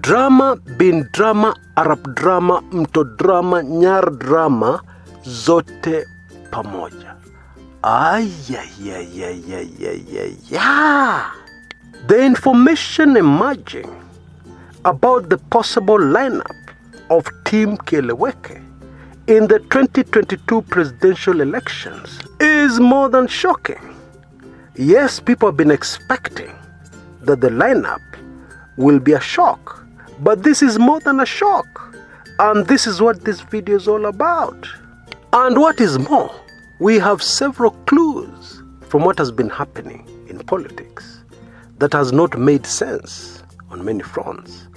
Drama bin drama, Arab drama, mto drama, Nyar drama, zote pamoja. The information emerging about the possible lineup of Team Kieleweke in the 2022 presidential elections is more than shocking. Yes, people have been expecting that the lineup will be a shock, but this is more than a shock, and this is what this video is all about. And what is more, we have several clues from what has been happening in politics that has not made sense on many fronts,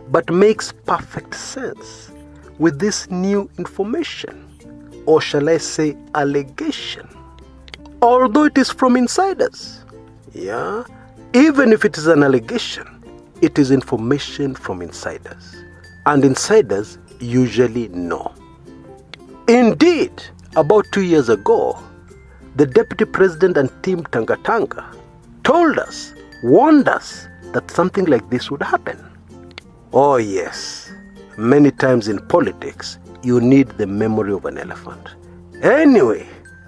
but makes perfect sense with this new information, or shall I say allegation. Although it is from insiders, even if it is an allegation, it is information from insiders, and insiders usually know. Indeed, about 2 years ago, the Deputy President and Team Tanga told us, warned us that something like this would happen. Oh yes, many times in politics, you need the memory of an elephant. Anyway,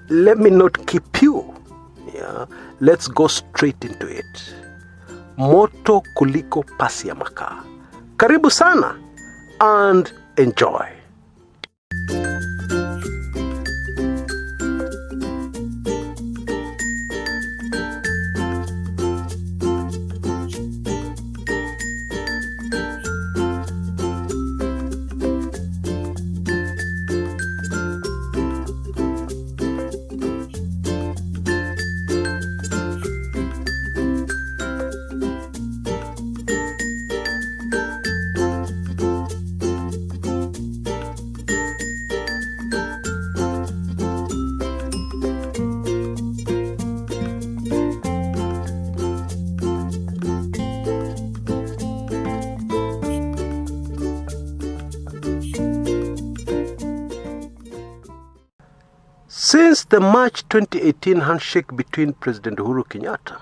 let me not keep you. Let's go straight into it. Moto kuliko pasi ya makaa. Karibu sana and enjoy. Since the March 2018 handshake between President Uhuru Kenyatta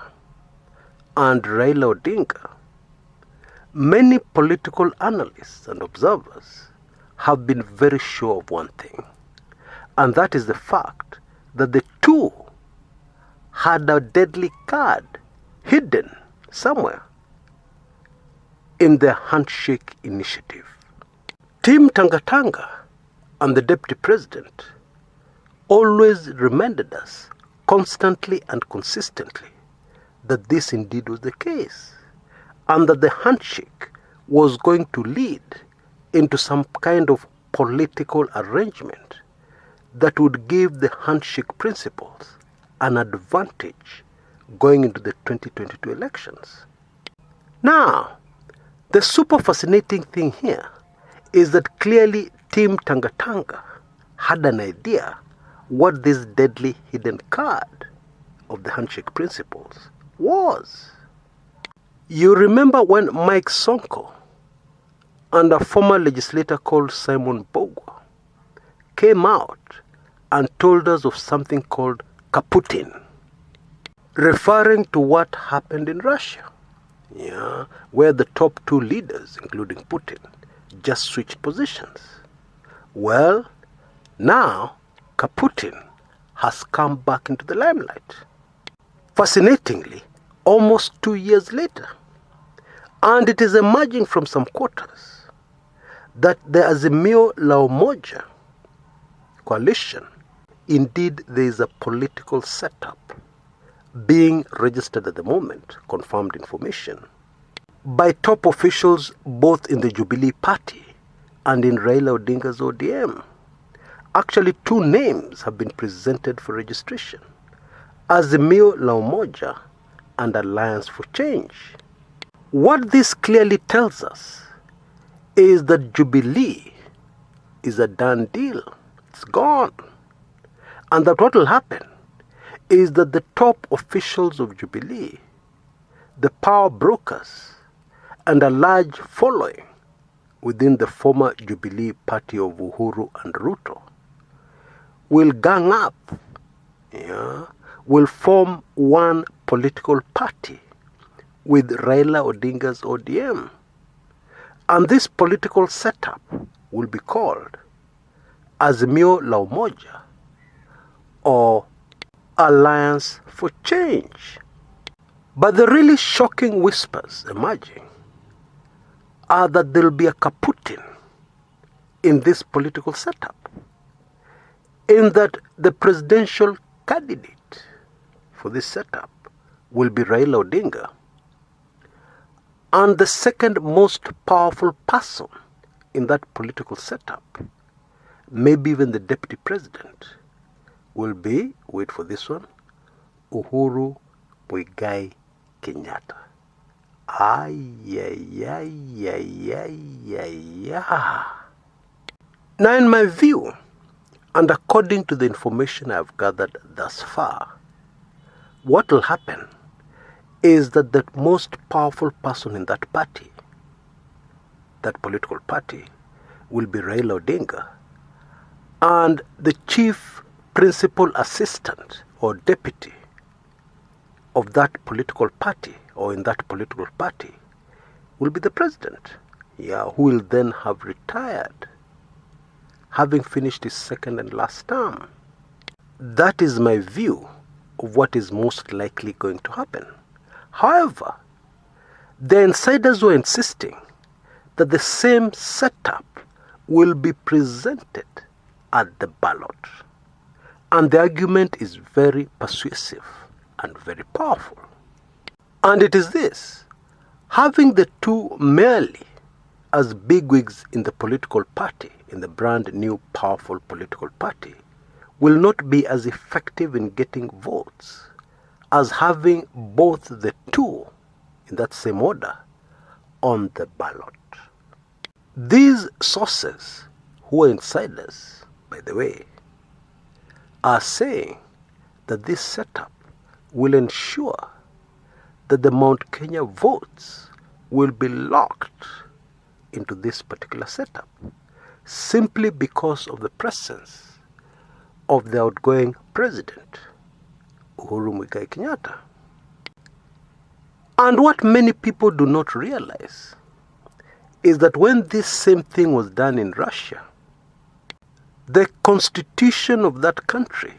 and Raila Odinga, many political analysts and observers have been very sure of one thing, and that is the fact that the two had a deadly card hidden somewhere in their handshake initiative. Team Tanga and the Deputy President always reminded us constantly and consistently that this indeed was the case, and that the handshake was going to lead into some kind of political arrangement that would give the handshake principles an advantage going into the 2022 elections. Now, the super fascinating thing here is that clearly Team Tanga had an idea what this deadly hidden card of the handshake principles was. You remember when Mike Sonko and a former legislator called Simon Bogwa came out and told us of something called Kaputin, referring to what happened in Russia, where the top two leaders, including Putin, just switched positions. Well, now Kaputin has come back into the limelight. Fascinatingly, almost 2 years later, and it is emerging from some quarters that the Azimio la Umoja coalition, indeed there is a political setup being registered at the moment, confirmed information, by top officials both in the Jubilee Party and in Raila Odinga's ODM. Actually, two names have been presented for registration: Azimio la Umoja and Alliance for Change. What this clearly tells us is that Jubilee is a done deal. It's gone. And that what will happen is that the top officials of Jubilee, the power brokers, and a large following within the former Jubilee party of Uhuru and Ruto will gang up, will form one political party with Raila Odinga's ODM. And this political setup will be called Azimio la Umoja or Alliance for Change. But the really shocking whispers emerging are that there will be a Kaputin in this political setup, in that the presidential candidate for this setup will be Raila Odinga, and the second most powerful person in that political setup, maybe even the deputy president, will be, wait for this one, Uhuru Muigai Kenyatta. Now, in my view, and according to the information I have gathered thus far, what will happen is that the most powerful person in that party, that political party, will be Raila Odinga, and the chief principal assistant or deputy of that political party or in that political party will be the president, who will then have retired, having finished his second and last term. That is my view of what is most likely going to happen. However, the insiders were insisting that the same setup will be presented at the ballot. And the argument is very persuasive and very powerful. And it is this: having the two merely as bigwigs in the political party, in the brand new powerful political party, will not be as effective in getting votes as having both the two in that same order on the ballot. These sources, who are insiders, by the way, are saying that this setup will ensure that the Mount Kenya votes will be locked into this particular setup simply because of the presence of the outgoing president, Uhuru Muigai Kenyatta. And what many people do not realize is that when this same thing was done in Russia, the constitution of that country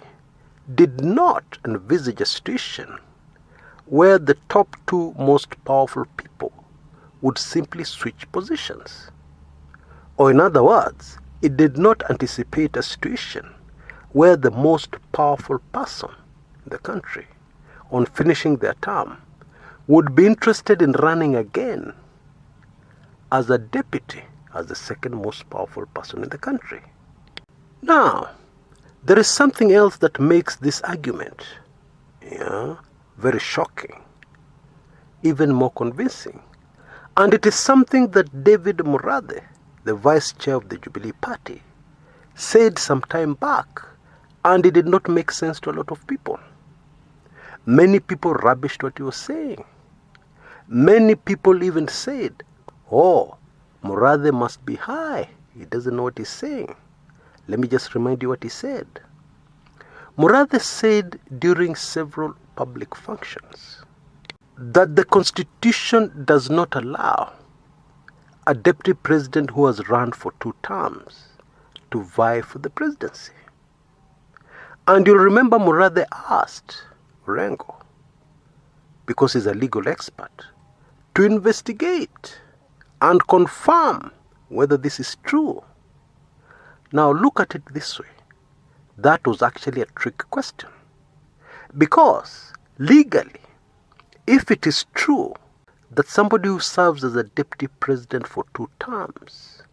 did not envisage a situation where the top two most powerful people would simply switch positions. Or in other words, it did not anticipate a situation where the most powerful person in the country, on finishing their term, would be interested in running again as a deputy, as the second most powerful person in the country. Now, there is something else that makes this argument very shocking, even more convincing. And it is something that David Murathe, the vice chair of the Jubilee Party, said some time back, and it did not make sense to a lot of people. Many people rubbished what he was saying. Many people even said, oh, Murathe must be high. He doesn't know what he's saying. Let me just remind you what he said. Murathe said during several public functions that the Constitution does not allow a deputy president who has run for 2 terms to vie for the presidency. And you'll remember Murathe asked Orengo, because he's a legal expert, to investigate and confirm whether this is true. Now look at it this way. That was actually a trick question. Because legally, if it is true that somebody who serves as a deputy president for 2 terms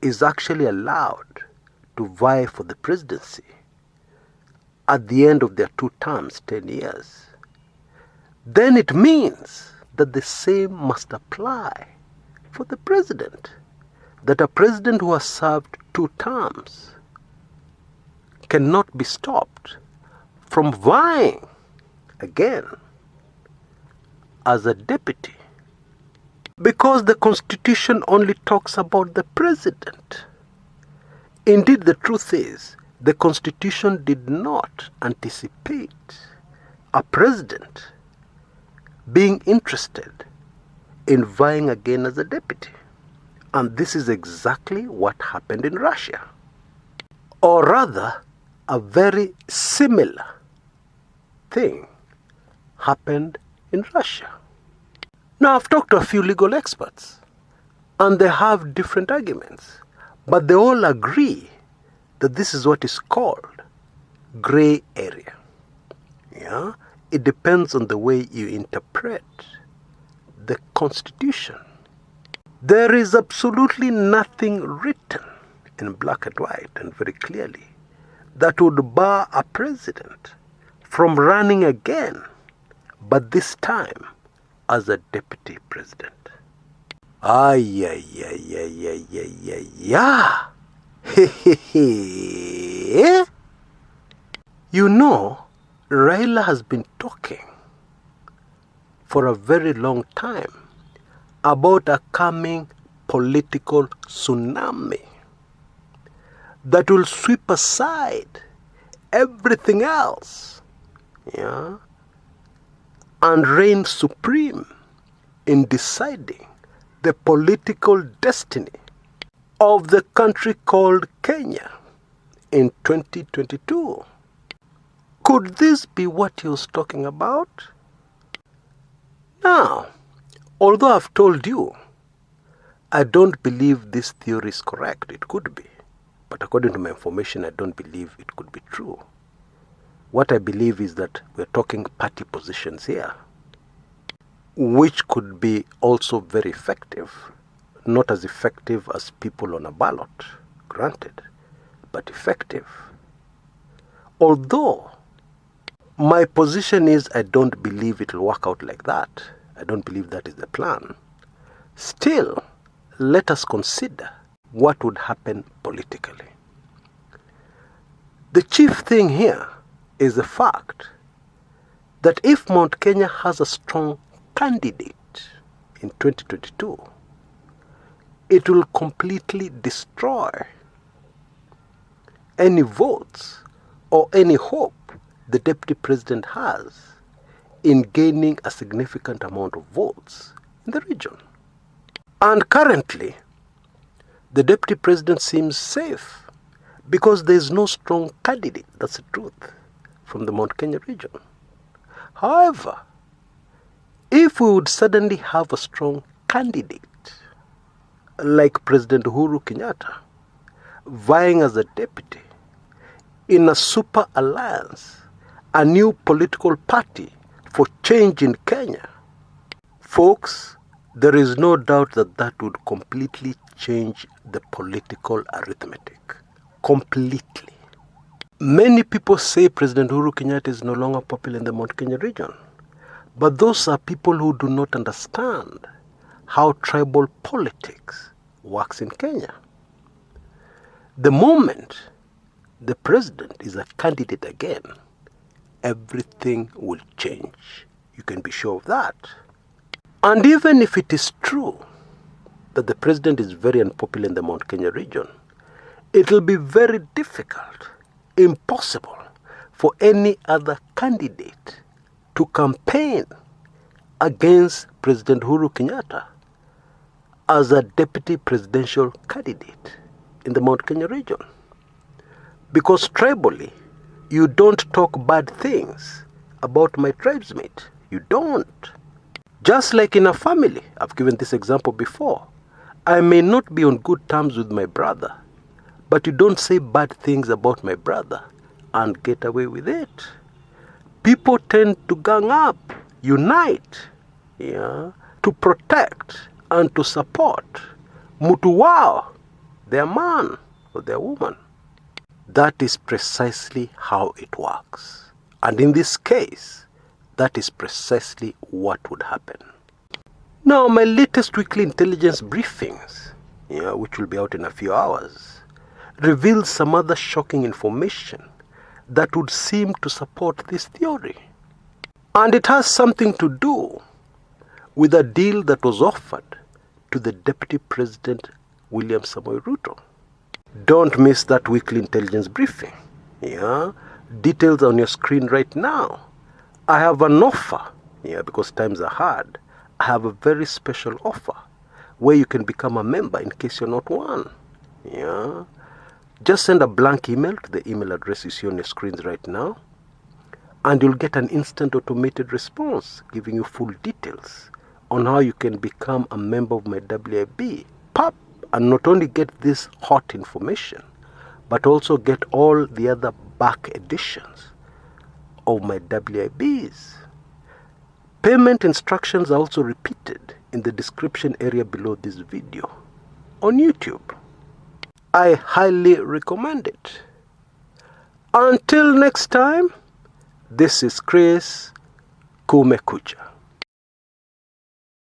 is actually allowed to vie for the presidency at the end of their 2 terms, 10 years, then it means that the same must apply for the president. That a president who has served 2 terms cannot be stopped from vying again as a deputy, because the Constitution only talks about the president. Indeed, the truth is, the Constitution did not anticipate a president being interested in vying again as a deputy. And this is exactly what happened in Russia. Or rather, a very similar thing happened in Russia. Now, I've talked to a few legal experts, and they have different arguments, but they all agree that this is what is called gray area. Yeah? It depends on the way you interpret the Constitution. There is absolutely nothing written in black and white and very clearly that would bar a president from running again, but this time as a deputy president. You know, Raila has been talking for a very long time about a coming political tsunami that will sweep aside everything else, yeah, and reign supreme in deciding the political destiny of the country called Kenya in 2022. Could this be what he was talking about? Now, although I've told you, I don't believe this theory is correct. It could be. But according to my information, I don't believe it could be true. What I believe is that we're talking party positions here, which could be also very effective. Not as effective as people on a ballot, granted, but effective. Although my position is I don't believe it will work out like that. I don't believe that is the plan. Still, let us consider what would happen politically. The chief thing here is the fact that if Mount Kenya has a strong candidate in 2022, it will completely destroy any votes or any hope the deputy president has in gaining a significant amount of votes in the region. And currently, the deputy president seems safe because there is no strong candidate, that's the truth, from the Mount Kenya region. However, if we would suddenly have a strong candidate like President Uhuru Kenyatta vying as a deputy in a super alliance, a new political party for change in Kenya, folks, there is no doubt that that would completely change the political arithmetic. Completely. Many people say President Uhuru Kenyatta is no longer popular in the Mount Kenya region. But those are people who do not understand how tribal politics works in Kenya. The moment the president is a candidate again, everything will change. You can be sure of that. And even if it is true that the president is very unpopular in the Mount Kenya region, it will be very difficult, impossible, for any other candidate to campaign against President Uhuru Kenyatta as a deputy presidential candidate in the Mount Kenya region. Because tribally, you don't talk bad things about my tribesmate. You don't. Just like in a family, I've given this example before. I may not be on good terms with my brother, but you don't say bad things about my brother and get away with it. People tend to gang up, unite, to protect and to support mutu wao, their man or their woman. That is precisely how it works. And in this case, that is precisely what would happen. Now, my latest weekly intelligence briefings, which will be out in a few hours, reveals some other shocking information that would seem to support this theory. And it has something to do with a deal that was offered to the Deputy President William Samoei Ruto. Don't miss that weekly intelligence briefing. Details on your screen right now. I have an offer, because times are hard. I have a very special offer where you can become a member in case you're not one. Yeah. Just send a blank email to the email address you see on your screens right now, and you'll get an instant automated response giving you full details on how you can become a member of my WIB. Pop! And not only get this hot information, but also get all the other back editions of my WIBs. Payment instructions are also repeated in the description area below this video on YouTube. I highly recommend it. Until next time, this is Chris Kumekucha.